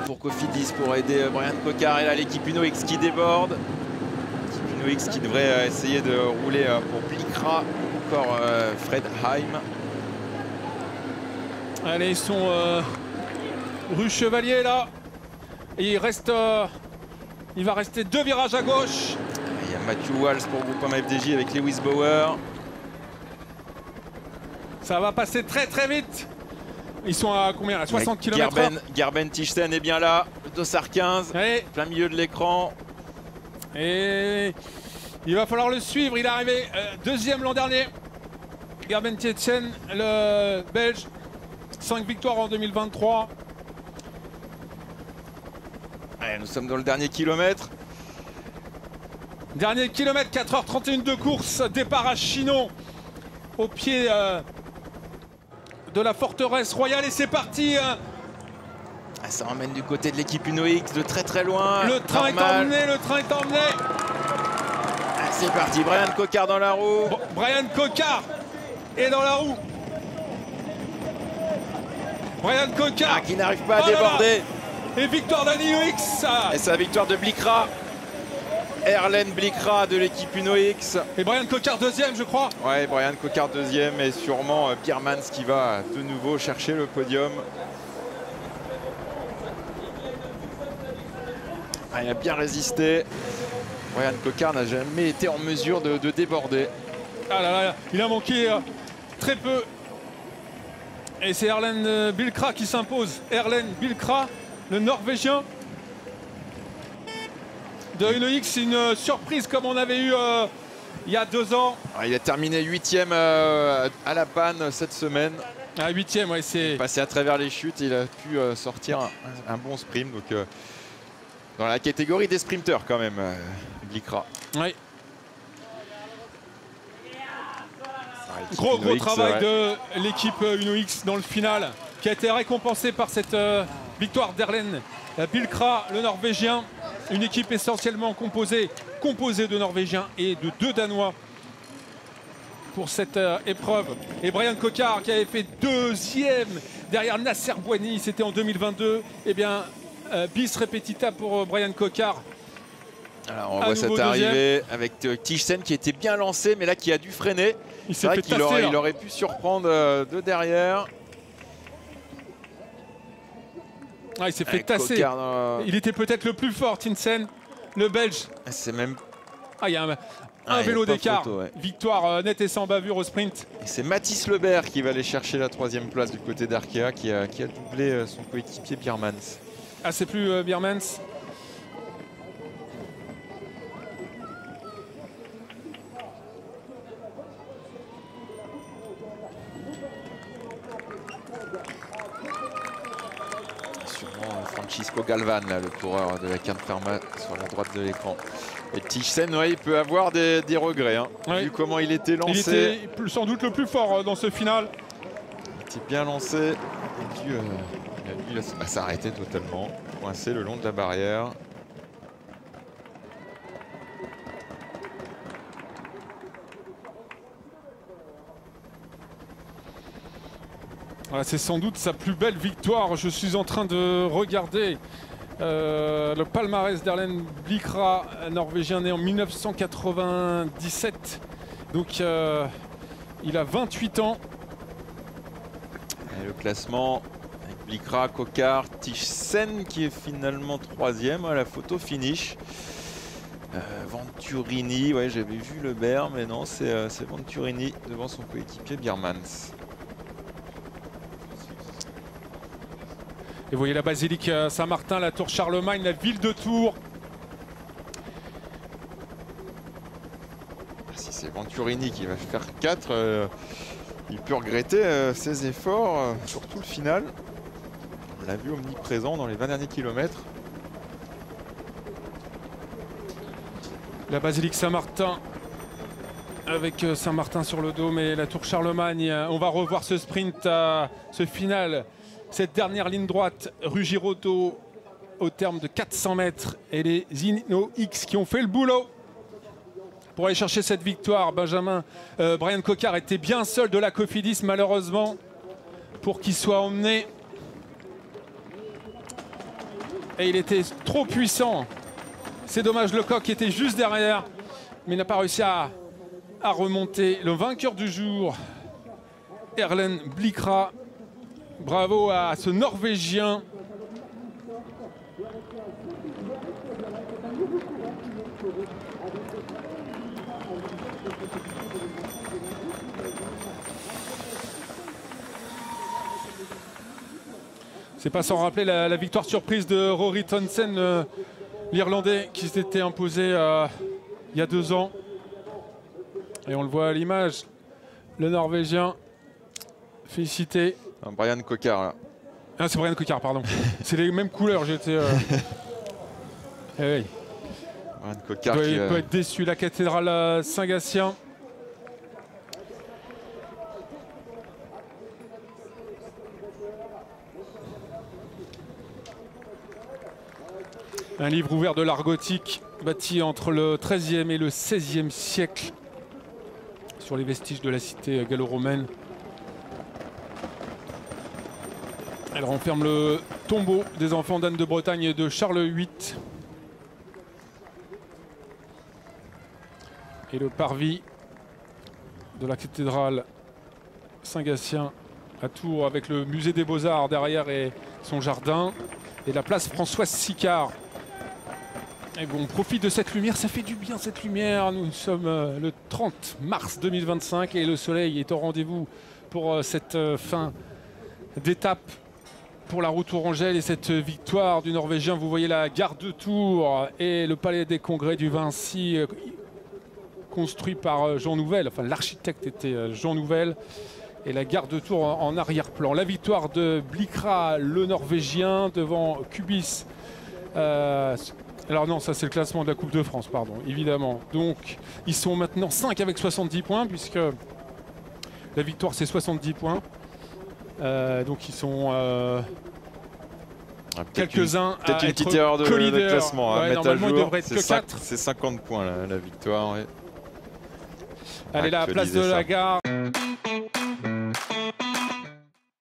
pour Cofidis pour aider Brian Cocard. Et là, l'équipe Uno X qui déborde. L'équipe Uno X qui devrait essayer de rouler pour Blikra. Encore Fred Heim. Allez, ils sont rue Chevalier là. Et il reste. Il va rester 2 virages à gauche. Il y a Matthew Walsh pour Groupama FDJ avec Lewis Bauer. Ça va passer très très vite. Ils sont à combien là, 60 km/h. Gerben Tichten est bien là. Dossard 15, Allez. plein milieu de l'écran. Et il va falloir le suivre. Il est arrivé deuxième l'an dernier. Gerben Tichten, le Belge. 5 victoires en 2023. Allez, nous sommes dans le dernier kilomètre. Dernier kilomètre, 4h31 de course. Départ à Chinon, au pied de la forteresse royale. Et c'est parti. Ça emmène du côté de l'équipe Uno X de très très loin. Le train est emmené, le train est emmené. C'est parti, Brian Cocard dans la roue. Brian Cocard est dans la roue. Brian Cocard qui n'arrive pas à déborder. Et victoire d'Uno X. Et sa victoire de Blikra. Erlen Blikra de l'équipe Uno X. Et Brian Cocard deuxième, je crois. Ouais, Brian Cocard deuxième et sûrement Biermans qui va de nouveau chercher le podium. Il a bien résisté. Brian Cocard n'a jamais été en mesure de déborder. Ah là là, il a manqué très peu. Et c'est Erlen Blikra qui s'impose. Erlen Blikra, le Norvégien de Uno X. C'est une surprise comme on avait eu il y a 2 ans. Il a terminé 8e à la panne cette semaine. À 8e, ouais, c'est passé à travers les chutes. Il a pu sortir un bon sprint. Donc, dans la catégorie des sprinteurs quand même, Blikra. Oui. Gros travail de l'équipe Uno X dans le final, qui a été récompensé par cette victoire d'Erlen Blikra, le Norvégien. Une équipe essentiellement composée de Norvégiens et de 2 Danois pour cette épreuve. Et Brian Cocard qui avait fait 2e derrière Nasser Bouhanni, c'était en 2022. Eh bien, bis repetita pour Brian Cocard. Alors on voit cette arrivée avec Tichten qui était bien lancé, mais là qui a dû freiner. C'est vrai qu'il aurait pu surprendre de derrière. Ah, il s'est fait tasser. Il était peut-être le plus fort, Tichten, le Belge. C'est même. Ah, il y a un vélo d'écart. Ouais. Victoire nette et sans bavure au sprint. C'est Mathis Lebert qui va aller chercher la 3e place du côté d'Arkea, qui a doublé son coéquipier Biermans. Ah, c'est plus Biermans. Francisco Galvan, là, le coureur de la Cairn Pharma sur la droite de l'écran. Et Tichten, ouais, il peut avoir des regrets, hein, vu comment il était lancé. Il était sans doute le plus fort dans ce final. Il était bien lancé. Il a dû s'arrêter totalement, coincé le long de la barrière. Voilà, c'est sans doute sa plus belle victoire. Je suis en train de regarder le palmarès d'Erlen Blikra, norvégien né en 1997. Donc il a 28 ans. Et le classement avec Blikra, Cocard, Tichten qui est finalement 3e à la photo finish. Venturini, ouais, j'avais vu Lebert, mais non, c'est Venturini devant son coéquipier Biermans. Et vous voyez la basilique Saint-Martin, la tour Charlemagne, la ville de Tours. Si c'est Venturini qui va faire 4, il peut regretter ses efforts, surtout le final. On l'a vu omniprésent dans les 20 derniers kilomètres. La basilique Saint-Martin avec Saint-Martin sur le dos, mais la tour Charlemagne. On va revoir ce sprint, ce final. Cette dernière ligne droite, rue Giraudeau, au terme de 400 mètres. Et les Uno X qui ont fait le boulot pour aller chercher cette victoire. Brian Cocard était bien seul de la Cofidis, malheureusement, pour qu'il soit emmené. et il était trop puissant. C'est dommage, Lecoq était juste derrière, mais n'a pas réussi à remonter. Le vainqueur du jour, Erlen Blikra. Bravo à ce Norvégien. C'est pas sans rappeler la victoire surprise de Rory Townsend, l'Irlandais, qui s'était imposé il y a 2 ans. Et on le voit à l'image, le Norvégien. Félicité. Brian Coquard là. Ah, c'est Brian Coquard, pardon. C'est les mêmes couleurs, j'étais... oui. Brian Coquard il peut être déçu. La cathédrale Saint-Gatien. Un livre ouvert de l'art gothique, bâti entre le XIIIe et le XVIe siècle, sur les vestiges de la cité gallo-romaine. Elle renferme le tombeau des enfants d'Anne de Bretagne et de Charles VIII. Et le parvis de la cathédrale Saint-Gatien à Tours, avec le musée des Beaux-Arts derrière et son jardin. Et la place Françoise Sicard. Et bon, on profite de cette lumière, ça fait du bien cette lumière. Nous sommes le 30 mars 2025 et le soleil est au rendez-vous pour cette fin d'étape pour la route Tourangelle et cette victoire du Norvégien. Vous voyez la gare de Tours et le palais des congrès du Vinci, construit par Jean Nouvel. Enfin, l'architecte était Jean Nouvel. Et la gare de Tours en arrière-plan. La victoire de Blikra, le Norvégien, devant Kubis. Alors non, ça c'est le classement de la Coupe de France, pardon, évidemment. Donc, ils sont maintenant 5 avec 70 points, puisque la victoire c'est 70 points. Donc ils sont quelques-uns à peut-être une petite erreur de classement à mettre à jour. Il devrait être que 4. C'est 50 points la victoire. Ouais. Allez, la place de la gare.